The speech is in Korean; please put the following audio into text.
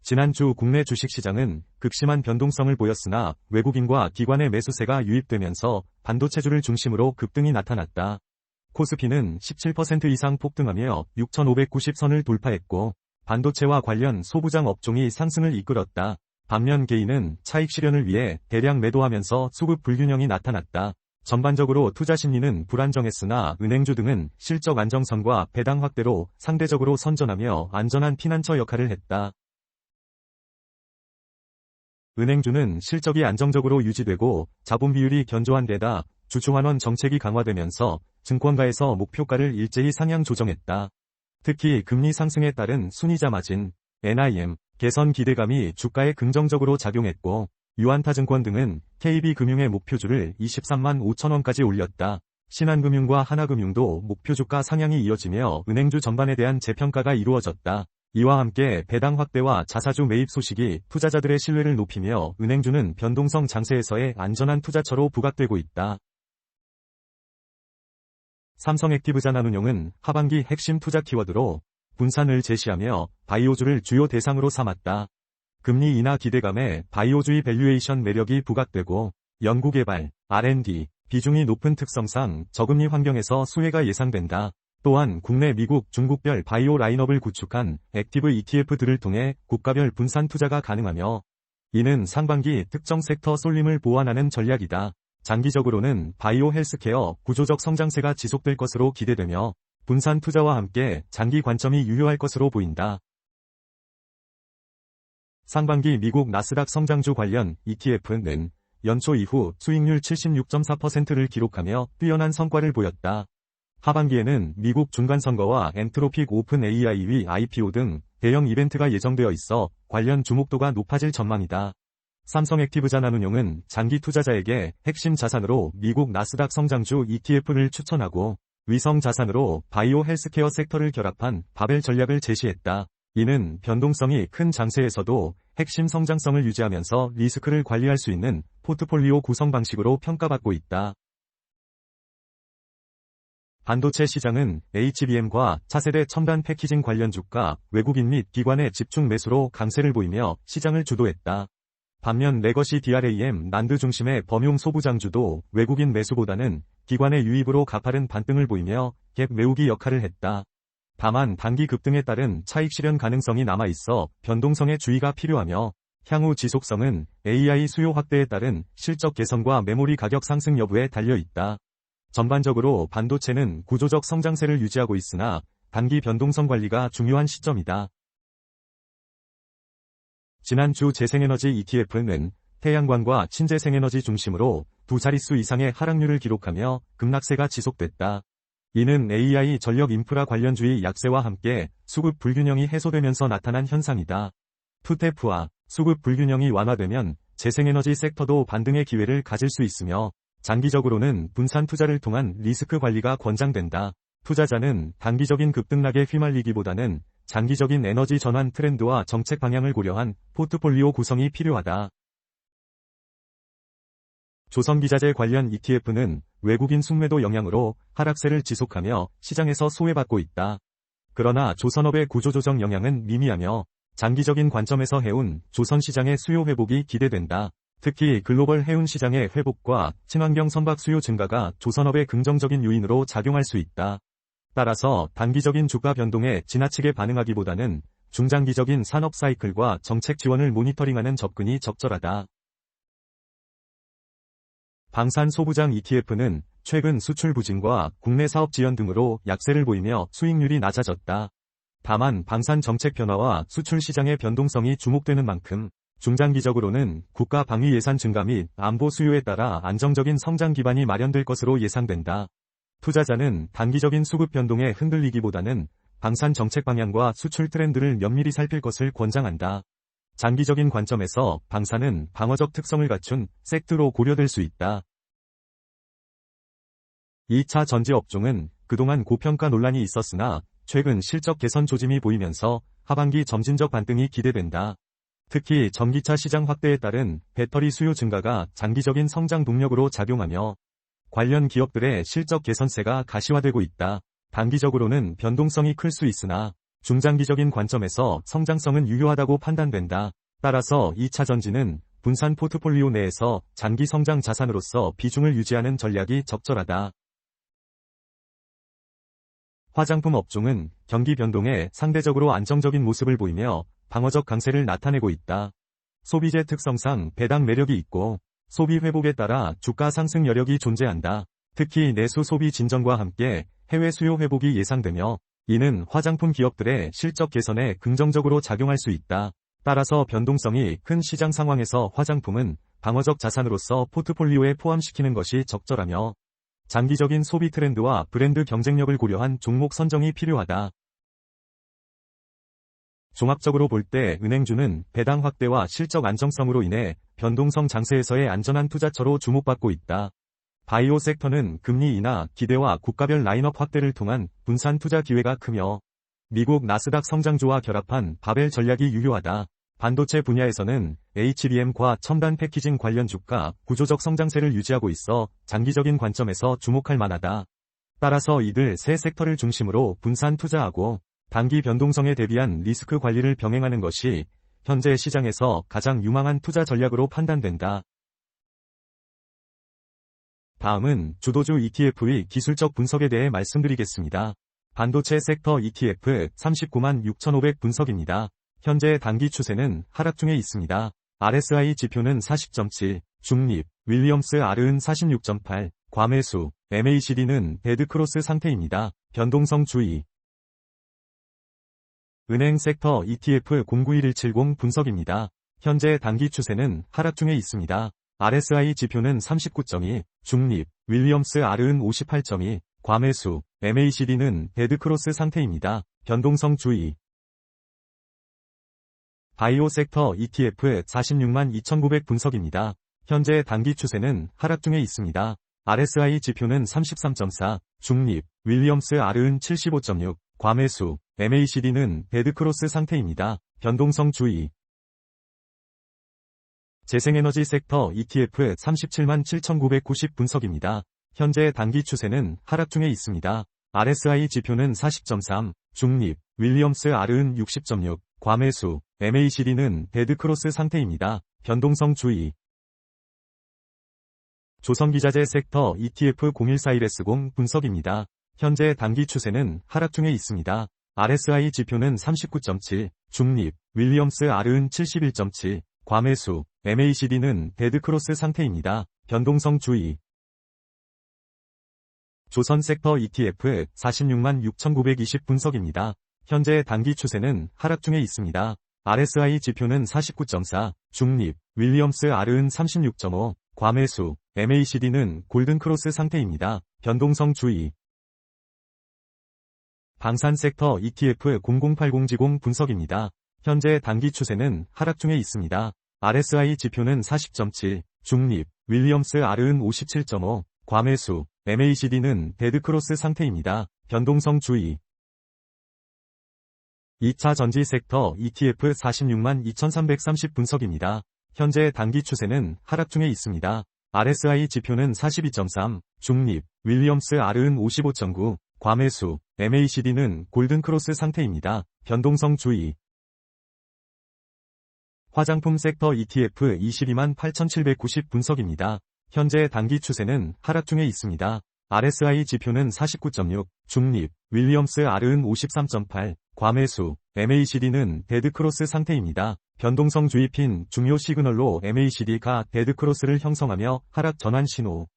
지난주 국내 주식시장은 극심한 변동성을 보였으나 외국인과 기관의 매수세가 유입되면서 반도체주를 중심으로 급등이 나타났다. 코스피는 17% 이상 폭등하며 6,590선을 돌파했고 반도체와 관련 소부장 업종이 상승을 이끌었다. 반면 개인은 차익 실현을 위해 대량 매도하면서 수급 불균형이 나타났다. 전반적으로 투자 심리는 불안정했으나 은행주 등은 실적 안정성과 배당 확대로 상대적으로 선전하며 안전한 피난처 역할을 했다. 은행주는 실적이 안정적으로 유지되고 자본 비율이 견조한 데다 주주환원 정책이 강화되면서 증권가에서 목표가를 일제히 상향 조정했다. 특히 금리 상승에 따른 순이자 마진, NIM, 개선 기대감이 주가에 긍정적으로 작용했고 유안타증권 등은 KB금융의 목표주를 23만 5천원까지 올렸다. 신한금융과 하나금융도 목표주가 상향이 이어지며 은행주 전반에 대한 재평가가 이루어졌다. 이와 함께 배당 확대와 자사주 매입 소식이 투자자들의 신뢰를 높이며 은행주는 변동성 장세에서의 안전한 투자처로 부각되고 있다. 삼성액티브자산운용은 하반기 핵심 투자 키워드로 분산을 제시하며 바이오주를 주요 대상으로 삼았다. 금리 인하 기대감에 바이오주의 밸류에이션 매력이 부각되고 연구개발, R&D, 비중이 높은 특성상 저금리 환경에서 수혜가 예상된다. 또한 국내 미국, 중국별 바이오 라인업을 구축한 액티브 ETF들을 통해 국가별 분산 투자가 가능하며 이는 상반기 특정 섹터 쏠림을 보완하는 전략이다. 장기적으로는 바이오 헬스케어 구조적 성장세가 지속될 것으로 기대되며 분산 투자와 함께 장기 관점이 유효할 것으로 보인다. 상반기 미국 나스닥 성장주 관련 ETF는 연초 이후 수익률 76.4%를 기록하며 뛰어난 성과를 보였다. 하반기에는 미국 중간선거와 엔트로픽 오픈 AI의 IPO 등 대형 이벤트가 예정되어 있어 관련 주목도가 높아질 전망이다. 삼성액티브자산운용은 장기 투자자에게 핵심 자산으로 미국 나스닥 성장주 ETF를 추천하고 위성 자산으로 바이오 헬스케어 섹터를 결합한 바벨 전략을 제시했다. 이는 변동성이 큰 장세에서도 핵심 성장성을 유지하면서 리스크를 관리할 수 있는 포트폴리오 구성 방식으로 평가받고 있다. 반도체 시장은 HBM과 차세대 첨단 패키징 관련 주가, 외국인 및 기관의 집중 매수로 강세를 보이며 시장을 주도했다. 반면 레거시 DRAM 난드 중심의 범용 소부장주도 외국인 매수보다는 기관의 유입으로 가파른 반등을 보이며 갭 메우기 역할을 했다. 다만 단기 급등에 따른 차익 실현 가능성이 남아있어 변동성에 주의가 필요하며 향후 지속성은 AI 수요 확대에 따른 실적 개선과 메모리 가격 상승 여부에 달려있다. 전반적으로 반도체는 구조적 성장세를 유지하고 있으나 단기 변동성 관리가 중요한 시점이다. 지난주 재생에너지 ETF는 태양광과 신재생에너지 중심으로 두 자릿수 이상의 하락률을 기록하며 급락세가 지속됐다. 이는 AI 전력 인프라 관련주의 약세와 함께 수급 불균형이 해소되면서 나타난 현상이다. 투테프와 수급 불균형이 완화되면 재생에너지 섹터도 반등의 기회를 가질 수 있으며 장기적으로는 분산 투자를 통한 리스크 관리가 권장된다. 투자자는 단기적인 급등락에 휘말리기보다는 장기적인 에너지 전환 트렌드와 정책 방향을 고려한 포트폴리오 구성이 필요하다. 조선기자재 관련 ETF는 외국인 순매도 영향으로 하락세를 지속하며 시장에서 소외받고 있다. 그러나 조선업의 구조조정 영향은 미미하며 장기적인 관점에서 해운 조선시장의 수요 회복이 기대된다. 특히 글로벌 해운 시장의 회복과 친환경 선박 수요 증가가 조선업의 긍정적인 요인으로 작용할 수 있다. 따라서 단기적인 주가 변동에 지나치게 반응하기보다는 중장기적인 산업 사이클과 정책 지원을 모니터링하는 접근이 적절하다. 방산 소부장 ETF는 최근 수출 부진과 국내 사업 지연 등으로 약세를 보이며 수익률이 낮아졌다. 다만 방산 정책 변화와 수출 시장의 변동성이 주목되는 만큼 중장기적으로는 국가 방위 예산 증가 및 안보 수요에 따라 안정적인 성장 기반이 마련될 것으로 예상된다. 투자자는 단기적인 수급 변동에 흔들리기보다는 방산 정책 방향과 수출 트렌드를 면밀히 살필 것을 권장한다. 장기적인 관점에서 방산은 방어적 특성을 갖춘 섹터로 고려될 수 있다. 2차 전지 업종은 그동안 고평가 논란이 있었으나 최근 실적 개선 조짐이 보이면서 하반기 점진적 반등이 기대된다. 특히 전기차 시장 확대에 따른 배터리 수요 증가가 장기적인 성장 동력으로 작용하며 관련 기업들의 실적 개선세가 가시화되고 있다. 단기적으로는 변동성이 클 수 있으나 중장기적인 관점에서 성장성은 유효하다고 판단된다. 따라서 2차 전지는 분산 포트폴리오 내에서 장기 성장 자산으로서 비중을 유지하는 전략이 적절하다. 화장품 업종은 경기 변동에 상대적으로 안정적인 모습을 보이며 방어적 강세를 나타내고 있다. 소비재 특성상 배당 매력이 있고 소비 회복에 따라 주가 상승 여력이 존재한다. 특히 내수 소비 진정과 함께 해외 수요 회복이 예상되며 이는 화장품 기업들의 실적 개선에 긍정적으로 작용할 수 있다. 따라서 변동성이 큰 시장 상황에서 화장품은 방어적 자산으로서 포트폴리오에 포함시키는 것이 적절하며 장기적인 소비 트렌드와 브랜드 경쟁력을 고려한 종목 선정이 필요하다. 종합적으로 볼 때 은행주는 배당 확대와 실적 안정성으로 인해 변동성 장세에서의 안전한 투자처로 주목받고 있다. 바이오 섹터는 금리 인하 기대와 국가별 라인업 확대를 통한 분산 투자 기회가 크며 미국 나스닥 성장주와 결합한 바벨 전략이 유효하다. 반도체 분야에서는 HBM과 첨단 패키징 관련 주가 구조적 성장세를 유지하고 있어 장기적인 관점에서 주목할 만하다. 따라서 이들 세 섹터를 중심으로 분산 투자하고 단기 변동성에 대비한 리스크 관리를 병행하는 것이 현재 시장에서 가장 유망한 투자 전략으로 판단된다. 다음은 주도주 ETF의 기술적 분석에 대해 말씀드리겠습니다. 반도체 섹터 ETF 39만 6,500 분석입니다. 현재 단기 추세는 하락 중에 있습니다. RSI 지표는 40.7, 중립, 윌리엄스 R은 46.8, 과매수, MACD는 데드크로스 상태입니다. 변동성 주의. 은행 섹터 ETF 091170 분석입니다. 현재 단기 추세는 하락 중에 있습니다. RSI 지표는 39.2, 중립, 윌리엄스 R은 58.2, 과매수, MACD는 데드크로스 상태입니다. 변동성 주의. 바이오 섹터 ETF 46만 2,900 분석입니다. 현재 단기 추세는 하락 중에 있습니다. RSI 지표는 33.4, 중립, 윌리엄스 R은 75.6, 과매수, MACD는 데드크로스 상태입니다. 변동성 주의. 재생에너지 섹터 ETF 37만 7,990 분석입니다. 현재 단기 추세는 하락 중에 있습니다. RSI 지표는 40.3, 중립, 윌리엄스 R은 60.6, 과매수, MACD는 데드크로스 상태입니다. 변동성 주의. 조선기자재 섹터 ETF 0141S0 분석입니다. 현재 단기 추세는 하락 중에 있습니다. RSI 지표는 39.7, 중립, 윌리엄스 R은 71.7, 과매수, MACD는 데드크로스 상태입니다. 변동성 주의. 조선 섹터 ETF 46만 6,920 분석입니다. 현재 단기 추세는 하락 중에 있습니다. RSI 지표는 49.4, 중립, 윌리엄스 R은 36.5, 과매수, MACD는 골든크로스 상태입니다. 변동성 주의. 방산 섹터 ETF 0080G0 분석입니다. 현재 단기 추세는 하락 중에 있습니다. RSI 지표는 40.7, 중립, 윌리엄스 R은 57.5, 과매수, MACD는 데드크로스 상태입니다. 변동성 주의. 2차 전지 섹터 ETF 46만 2,330 분석입니다. 현재 단기 추세는 하락 중에 있습니다. RSI 지표는 42.3, 중립, 윌리엄스 R은 55.9, 과매수, MACD는 골든크로스 상태입니다. 변동성 주의. 화장품 섹터 ETF 22만 8,790 분석입니다. 현재 단기 추세는 하락 중에 있습니다. RSI 지표는 49.6, 중립, 윌리엄스 R은 53.8, 과매수, MACD는 데드크로스 상태입니다. 변동성 주의 핀 중요 시그널로 MACD가 데드크로스를 형성하며 하락 전환 신호.